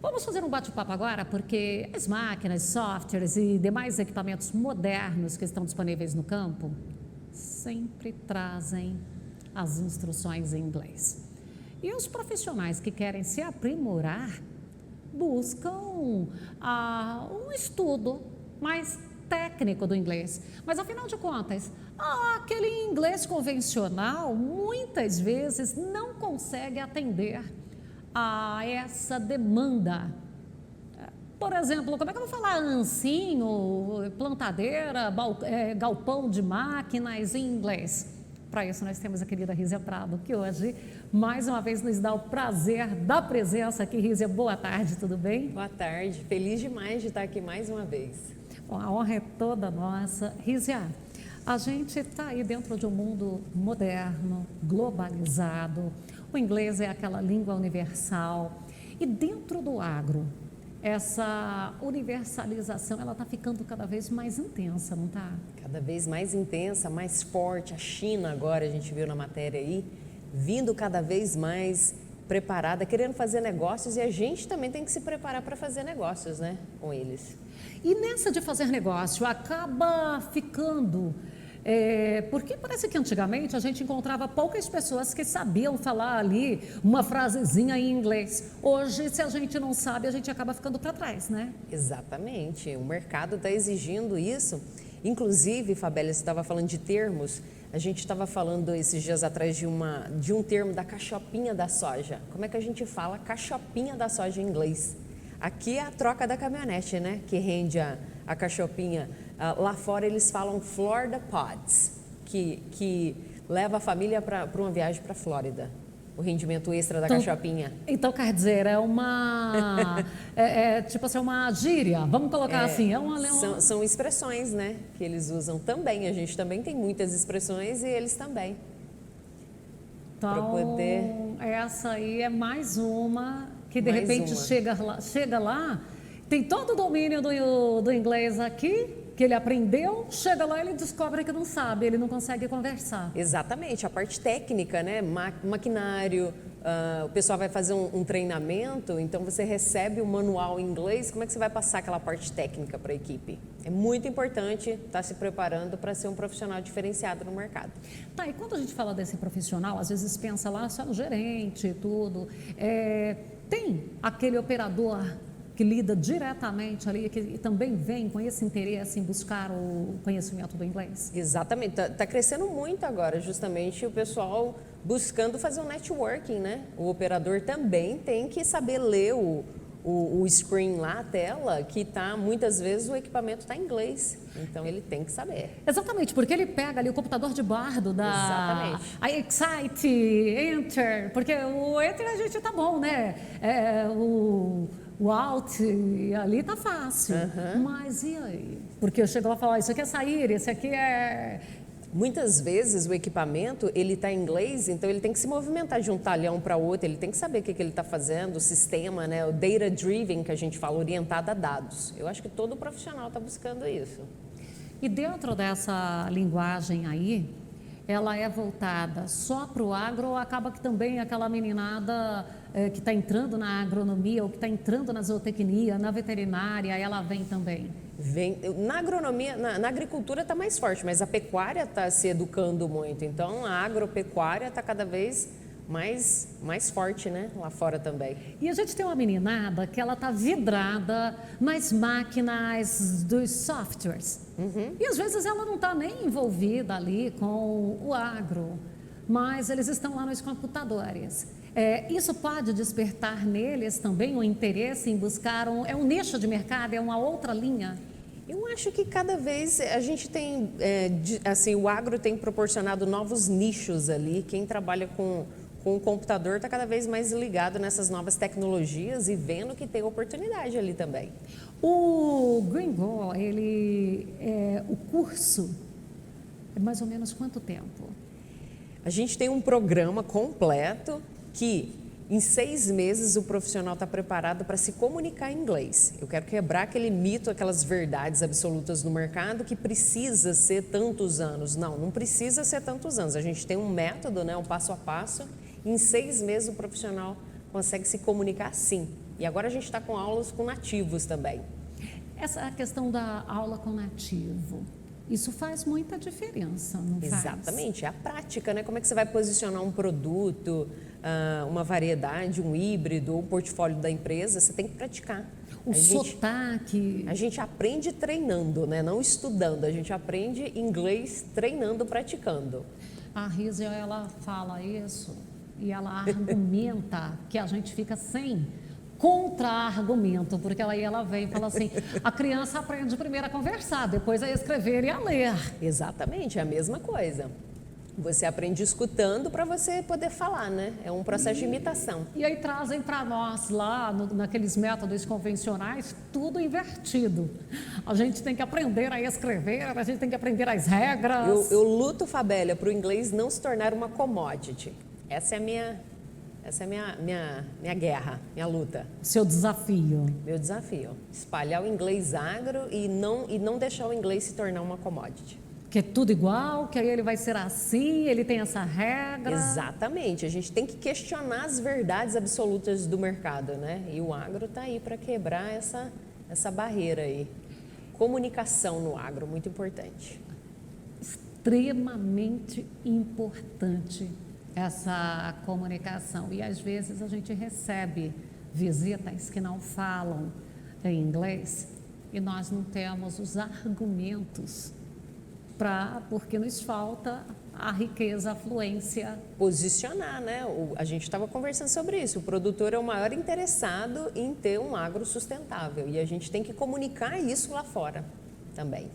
Vamos fazer um bate-papo agora, porque as máquinas, softwares e demais equipamentos modernos que estão disponíveis no campo sempre trazem as instruções em inglês. E os profissionais que querem se aprimorar buscam um estudo mais técnico do inglês. Mas, afinal de contas, aquele inglês convencional muitas vezes não consegue atender a essa demanda. Por exemplo, como é que eu vou falar ancinho, plantadeira, galpão de máquinas em inglês? Para isso, nós temos a querida Rízia Prado, que hoje, mais uma vez, nos dá o prazer da presença aqui. Rízia, boa tarde, tudo bem? Boa tarde, feliz demais de estar aqui mais uma vez. Bom, a honra é toda nossa. Rízia, a gente está aí dentro de um mundo moderno, globalizado. O inglês é aquela língua universal. E dentro do agro, essa universalização, ela está ficando cada vez mais intensa, não está? Cada vez mais intensa, mais forte. A China agora, a gente viu na matéria aí, vindo cada vez mais preparada, querendo fazer negócios, e a gente também tem que se preparar para fazer negócios, né, com eles. E nessa de fazer negócio, acaba ficando... porque parece que antigamente a gente encontrava poucas pessoas que sabiam falar ali uma frasezinha em inglês. Hoje, se a gente não sabe, a gente acaba ficando para trás, né? Exatamente, o mercado está exigindo isso. Inclusive, Fabélia, você estava falando de termos, a gente estava falando esses dias atrás de um termo da cachopinha da soja. Como é que a gente fala cachopinha da soja em inglês? Aqui é a troca da caminhonete, né, que rende a cachopinha. Lá fora eles falam Florida Pods, que leva a família para uma viagem para a Flórida. O rendimento extra da cachopinha. Então, quer dizer, é uma... tipo assim, uma gíria, vamos colocar assim. São expressões, né, que eles usam também. A gente também tem muitas expressões e eles também. Então, essa aí é mais uma que de repente chega lá, tem todo o domínio do inglês aqui, que ele aprendeu, chega lá e ele descobre que não sabe, ele não consegue conversar. Exatamente, a parte técnica, né? Maquinário, o pessoal vai fazer um treinamento, então você recebe o manual em inglês, como é que você vai passar aquela parte técnica para a equipe? É muito importante estar se preparando para ser um profissional diferenciado no mercado. Tá, e quando a gente fala desse profissional, às vezes pensa lá só no gerente e tudo, tem aquele operador que lida diretamente ali, que também vem com esse interesse em buscar o conhecimento do inglês? Exatamente, está crescendo muito agora, justamente o pessoal buscando fazer um networking, né? O operador também tem que saber ler o screen lá, a tela, que está, muitas vezes o equipamento está em inglês, então ele tem que saber. Exatamente, porque ele pega ali o computador de bordo da... Exatamente. A Excite, Enter, porque o Enter a gente tá bom, né? O Alt, ali tá fácil, mas e aí? Porque eu chego lá e falo, isso aqui é sair, esse aqui é... Muitas vezes o equipamento, ele está em inglês, então ele tem que se movimentar de um talhão para outro, ele tem que saber o que ele está fazendo, o sistema, né, o data-driven, que a gente fala, orientado a dados. Eu acho que todo profissional está buscando isso. E dentro dessa linguagem aí, ela é voltada só para o agro ou acaba que também aquela meninada que está entrando na agronomia ou que está entrando na zootecnia, na veterinária, ela vem também? Vem, na agronomia, na agricultura está mais forte, mas a pecuária está se educando muito, então a agropecuária está cada vez mais forte, né, lá fora também. E a gente tem uma meninada que ela está vidrada nas máquinas dos softwares. E às vezes ela não está nem envolvida ali com o agro, mas eles estão lá nos computadores. Isso pode despertar neles também o interesse em buscar um nicho de mercado, é uma outra linha? Eu acho que cada vez a gente tem, assim, o agro tem proporcionado novos nichos ali. Quem trabalha com o computador está cada vez mais ligado nessas novas tecnologias e vendo que tem oportunidade ali também. O Gringo, o curso, é mais ou menos quanto tempo? A gente tem um programa completo que em 6 meses o profissional está preparado para se comunicar em inglês. Eu quero quebrar aquele mito, aquelas verdades absolutas no mercado que precisa ser tantos anos. Não precisa ser tantos anos. A gente tem um método, né, um passo a passo. Em 6 meses o profissional consegue se comunicar sim. E agora a gente está com aulas com nativos também. Essa questão da aula com nativo, isso faz muita diferença, não faz? Exatamente, é a prática, né? Como é que você vai posicionar um produto, uma variedade, um híbrido, um portfólio da empresa, você tem que praticar. O sotaque. A gente aprende treinando, né? Não estudando, a gente aprende inglês treinando, praticando. A Rízia, ela fala isso e ela argumenta que a gente fica sem contra-argumento, porque aí ela vem e fala assim, a criança aprende primeiro a conversar, depois a escrever e a ler. Exatamente, é a mesma coisa. Você aprende escutando para você poder falar, né? É um processo de imitação. E aí trazem para nós lá, naqueles métodos convencionais, tudo invertido. A gente tem que aprender a escrever, a gente tem que aprender as regras. Eu luto, Fabélia, para o inglês não se tornar uma commodity. Essa é a minha guerra, minha luta. Seu desafio. Meu desafio. Espalhar o inglês agro e não deixar o inglês se tornar uma commodity. Que é tudo igual, que aí ele vai ser assim, ele tem essa regra. Exatamente. A gente tem que questionar as verdades absolutas do mercado, né? E o agro está aí para quebrar essa barreira aí. Comunicação no agro, muito importante. Extremamente importante essa comunicação. E às vezes a gente recebe visitas que não falam em inglês e nós não temos os argumentos porque nos falta a riqueza, a fluência. Posicionar, né? A gente estava conversando sobre isso. O produtor é o maior interessado em ter um agro sustentável e a gente tem que comunicar isso lá fora também.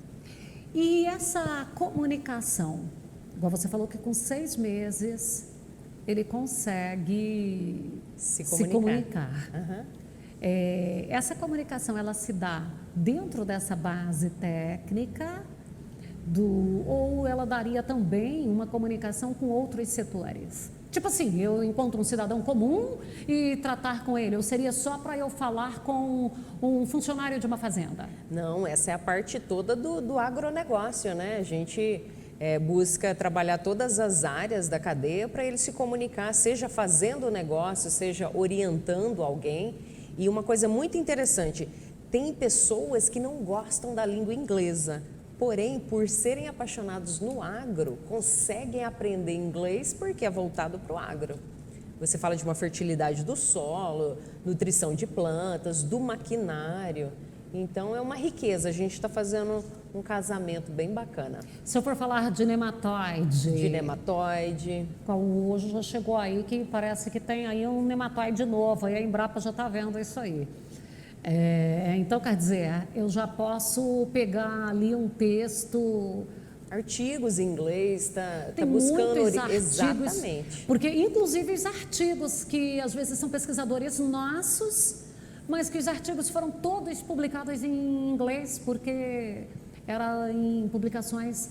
E essa comunicação, igual você falou que com 6 meses ele consegue se comunicar. Uhum. Essa comunicação, ela se dá dentro dessa base técnica ou ela daria também uma comunicação com outros setores? Tipo assim, eu encontro um cidadão comum e tratar com ele, ou seria só para eu falar com um funcionário de uma fazenda? Não, essa é a parte toda do agronegócio, né? A gente busca trabalhar todas as áreas da cadeia para ele se comunicar, seja fazendo o negócio, seja orientando alguém. E uma coisa muito interessante, tem pessoas que não gostam da língua inglesa, porém, por serem apaixonados no agro, conseguem aprender inglês porque é voltado para o agro. Você fala de uma fertilidade do solo, nutrição de plantas, do maquinário. Então, é uma riqueza. A gente está fazendo um casamento bem bacana. Se eu for falar de nematóide... De nematóide. Hoje já chegou aí que parece que tem aí um nematóide novo, aí a Embrapa já está vendo isso aí. Então, quer dizer, eu já posso pegar ali um texto... Artigos em inglês, Tem buscando... muitos artigos, exatamente. Porque, inclusive, os artigos que às vezes são pesquisadores nossos, mas que os artigos foram todos publicados em inglês, porque era em publicações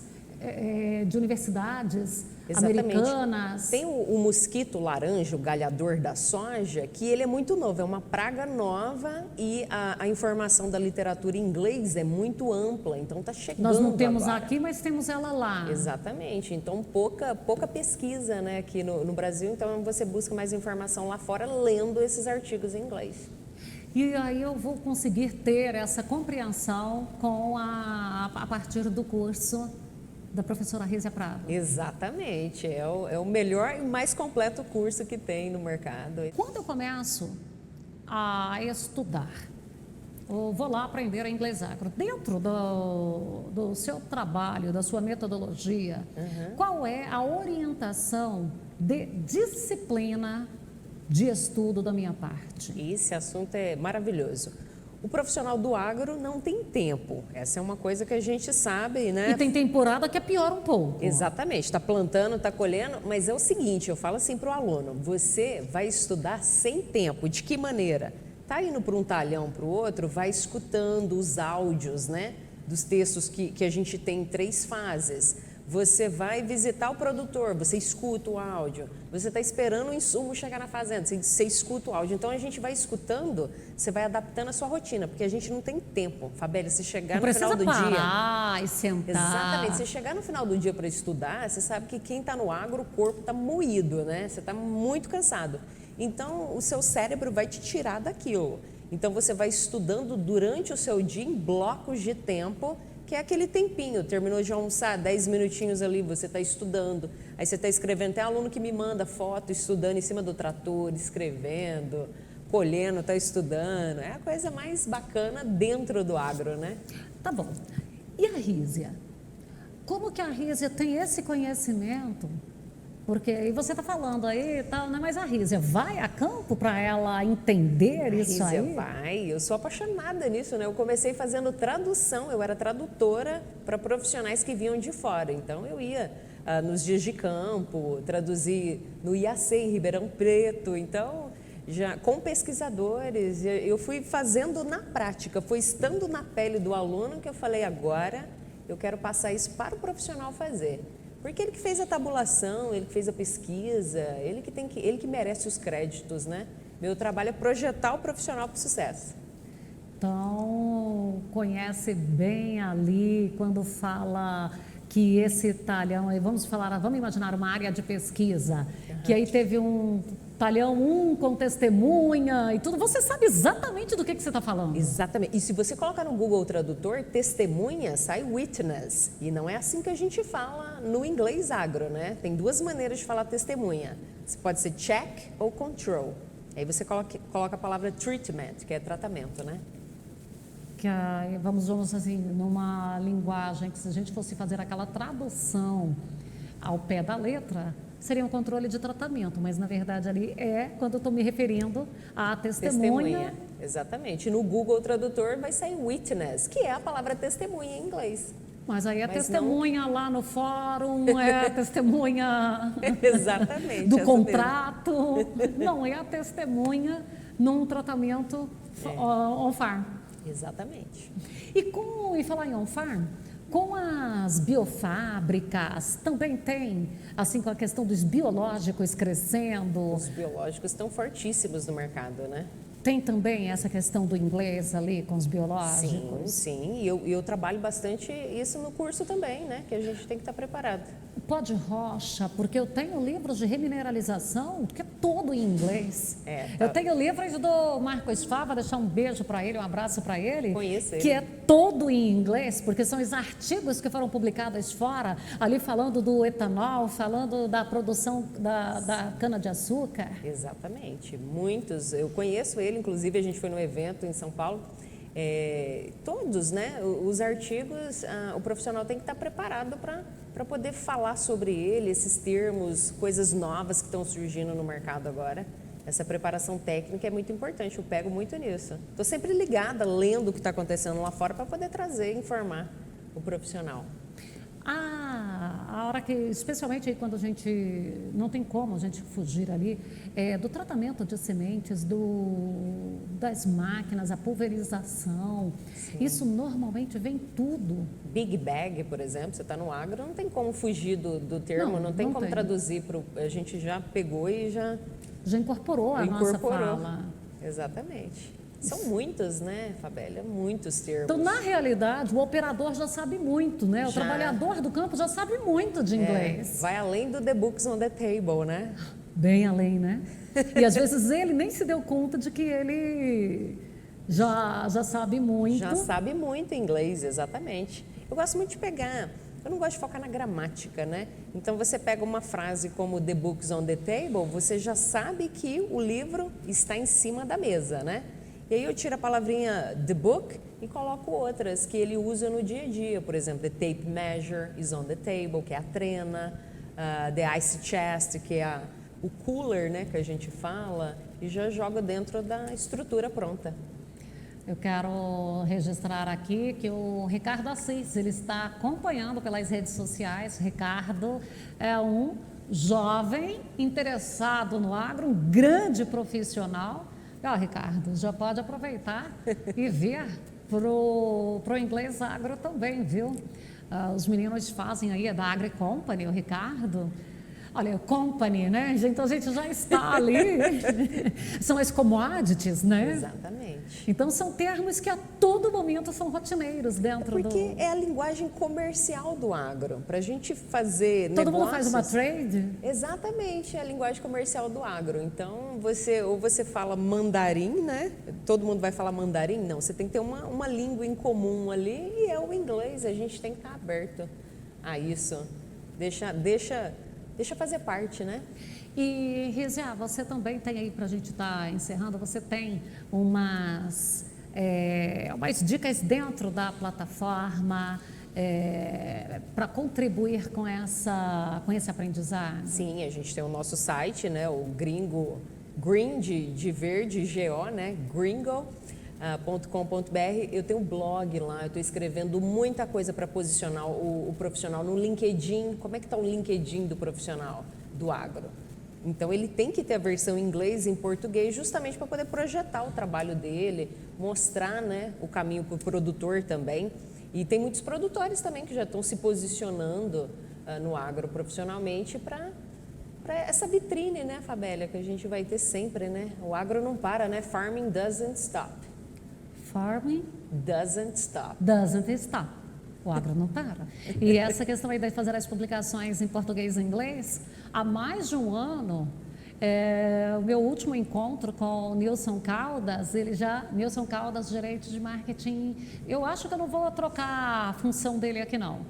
de universidades americanas. Tem o mosquito laranja, o galhador da soja, que ele é muito novo, é uma praga nova e a informação da literatura em inglês é muito ampla, então está chegando. Nós não temos agora. aqui, mas temos ela lá. Exatamente, então pouca pesquisa, né, aqui no Brasil, então você busca mais informação lá fora lendo esses artigos em inglês. E aí eu vou conseguir ter essa compreensão a partir do curso da professora Rízia Prado. Exatamente, é o melhor e mais completo curso que tem no mercado. Quando eu começo a estudar, eu vou lá aprender a inglês agro, dentro do seu trabalho, da sua metodologia, qual é a orientação de disciplina de estudo da minha parte? Esse assunto é maravilhoso. O profissional do agro não tem tempo. Essa é uma coisa que a gente sabe, né? E tem temporada que é pior um pouco. Exatamente. Está plantando, está colhendo, mas é o seguinte, eu falo assim para o aluno, você vai estudar sem tempo. De que maneira? Está indo para um talhão para o outro, vai escutando os áudios, né? Dos textos que a gente tem em 3 fases. Você vai visitar o produtor, você escuta o áudio. Você está esperando o insumo chegar na fazenda, você escuta o áudio. Então, a gente vai escutando, você vai adaptando a sua rotina, porque a gente não tem tempo. Fabélia, se chegar no final do dia... Não precisa parar e sentar. Exatamente. Se chegar no final do dia para estudar, você sabe que quem está no agro, o corpo está moído, né? Você está muito cansado. Então, o seu cérebro vai te tirar daquilo. Então, você vai estudando durante o seu dia em blocos de tempo, que é aquele tempinho. Terminou de almoçar, 10 minutinhos ali, você está estudando. Aí você está escrevendo. Tem aluno que me manda foto estudando em cima do trator, escrevendo, colhendo, está estudando. É a coisa mais bacana dentro do agro, né? Tá bom. E a Rízia? Como que a Rízia tem esse conhecimento? Porque aí você está falando aí, tal, né? Mas a Rízia vai a campo para ela entender isso aí? A Rízia vai, eu sou apaixonada nisso, né? Eu comecei fazendo tradução, eu era tradutora para profissionais que vinham de fora. Então eu ia nos dias de campo, traduzir no IAC em Ribeirão Preto. Então, já com pesquisadores, eu fui fazendo na prática, foi estando na pele do aluno que eu falei, agora eu quero passar isso para o profissional fazer. Porque ele que fez a tabulação, ele que fez a pesquisa, ele que merece os créditos, né? Meu trabalho é projetar o profissional para o sucesso. Então, conhece bem ali quando fala que esse talhão, vamos imaginar uma área de pesquisa, que aí teve um talhão 1 com testemunha e tudo, você sabe exatamente do que você está falando. Exatamente. E se você colocar no Google Tradutor, testemunha, sai witness. E não é assim que a gente fala no inglês agro, né? Tem duas maneiras de falar testemunha. Você pode ser check ou control. Aí você coloca a palavra treatment, que é tratamento, né? Que vamos assim, numa linguagem que se a gente fosse fazer aquela tradução ao pé da letra, seria um controle de tratamento, mas na verdade ali é quando eu estou me referindo à testemunha. Exatamente. No Google Tradutor vai sair witness, que é a palavra testemunha em inglês. Mas aí é testemunha não... lá no fórum, é testemunha exatamente, do contrato, não é a testemunha num tratamento on-farm. Exatamente. E falar em on-farm, com as biofábricas, também tem, assim, com a questão dos biológicos crescendo. Os biológicos estão fortíssimos no mercado, né? Tem também essa questão do inglês ali com os biológicos? Sim. E eu trabalho bastante isso no curso também, né? Que a gente tem que estar preparado. Pó de rocha, porque eu tenho livros de remineralização que é todo em inglês. Eu tenho livros do Marcos Fava, deixar um beijo para ele, um abraço para ele. Conheço ele. Que é todo em inglês, porque são os artigos que foram publicados fora, ali falando do etanol, falando da produção da cana-de-açúcar. Exatamente, muitos. Eu conheço ele, inclusive a gente foi num evento em São Paulo. Todos, né? Os artigos, o profissional tem que estar preparado para poder falar sobre ele, esses termos, coisas novas que estão surgindo no mercado agora. Essa preparação técnica é muito importante, eu pego muito nisso. Estou sempre ligada, lendo o que está acontecendo lá fora para poder trazer, informar o profissional. A hora que, especialmente aí quando a gente, não tem como a gente fugir ali, do tratamento de sementes, das máquinas, a pulverização, sim. Isso normalmente vem tudo. Big Bag, por exemplo, você está no agro, não tem como fugir do termo, não tem como traduzir, a gente já pegou e já incorporou a nossa fala. Exatamente. São muitos, né, Fabélia? Muitos termos. Então, na realidade, o operador já sabe muito, né? O trabalhador do campo já sabe muito de inglês. Vai além do The Books on the Table, né? Bem além, né? E às vezes ele nem se deu conta de que ele já sabe muito. Já sabe muito inglês, exatamente. Eu gosto muito de pegar... Eu não gosto de focar na gramática, né? Então, você pega uma frase como The Books on the Table, você já sabe que o livro está em cima da mesa, né? E aí eu tiro a palavrinha the book e coloco outras que ele usa no dia a dia. Por exemplo, the tape measure is on the table, que é a trena, the ice chest, que é o cooler, né, que a gente fala, e já joga dentro da estrutura pronta. Eu quero registrar aqui que o Ricardo Assis, ele está acompanhando pelas redes sociais. Ricardo é um jovem interessado no agro, um grande profissional. Ricardo, já pode aproveitar e vir pro inglês agro também, viu? Os meninos fazem aí, é da Agri Company, o Ricardo. Olha, company, né? Então a gente já está ali. São as commodities, né? Exatamente. Então são termos que a todo momento são rotineiros dentro Porque é a linguagem comercial do agro. Para a gente fazer Todo negócios, mundo faz uma trade? Exatamente, é a linguagem comercial do agro. Então, você fala mandarim, né? Todo mundo vai falar mandarim? Não, você tem que ter uma língua em comum ali e é o inglês. A gente tem que estar aberto a isso. Deixa fazer parte, né? E, Rizia, você também tem aí, para a gente estar encerrando, você tem umas dicas dentro da plataforma para contribuir com esse aprendizado? Sim, a gente tem o nosso site, né? O Gringo, Green de verde, G-O, né? Gringo.com.br. Eu tenho um blog lá, eu estou escrevendo muita coisa para posicionar o profissional no LinkedIn. Como é que está o LinkedIn do profissional do agro? Então, ele tem que ter a versão em inglês e em português justamente para poder projetar o trabalho dele, mostrar, né, o caminho para o produtor também. E tem muitos produtores também que já estão se posicionando no agro profissionalmente para essa vitrine, né, Fabélia, que a gente vai ter sempre, né? O agro não para, né? Farming doesn't stop. Farming Doesn't stop. doesn't stop. O agro não para. E essa questão aí de fazer as publicações em português e inglês, há mais de um ano, o meu último encontro com o Nilson Caldas, Nilson Caldas, gerente de marketing, eu acho que eu não vou trocar a função dele aqui não.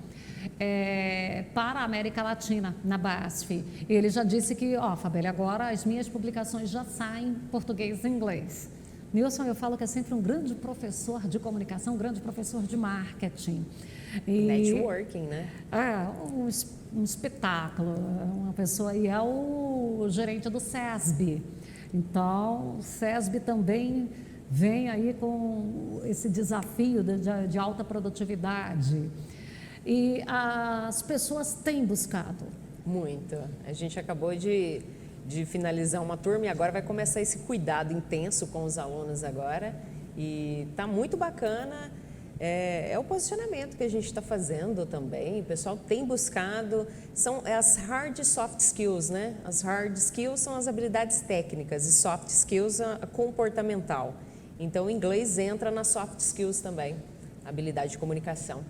Para a América Latina, na BASF. Ele já disse que, Fabélia, agora as minhas publicações já saem em português e inglês. Nilson, eu falo que é sempre um grande professor de comunicação, um grande professor de marketing. Networking, né? Um espetáculo, uma pessoa, e é o gerente do SESB. Então, o SESB também vem aí com esse desafio de alta produtividade. E as pessoas têm buscado. Muito. A gente acabou de finalizar uma turma e agora vai começar esse cuidado intenso com os alunos agora. E está muito bacana. É o posicionamento que a gente está fazendo também. O pessoal tem buscado. São as hard e soft skills, né? As hard skills são as habilidades técnicas e soft skills a comportamental. Então, o inglês entra nas soft skills também, habilidade de comunicação.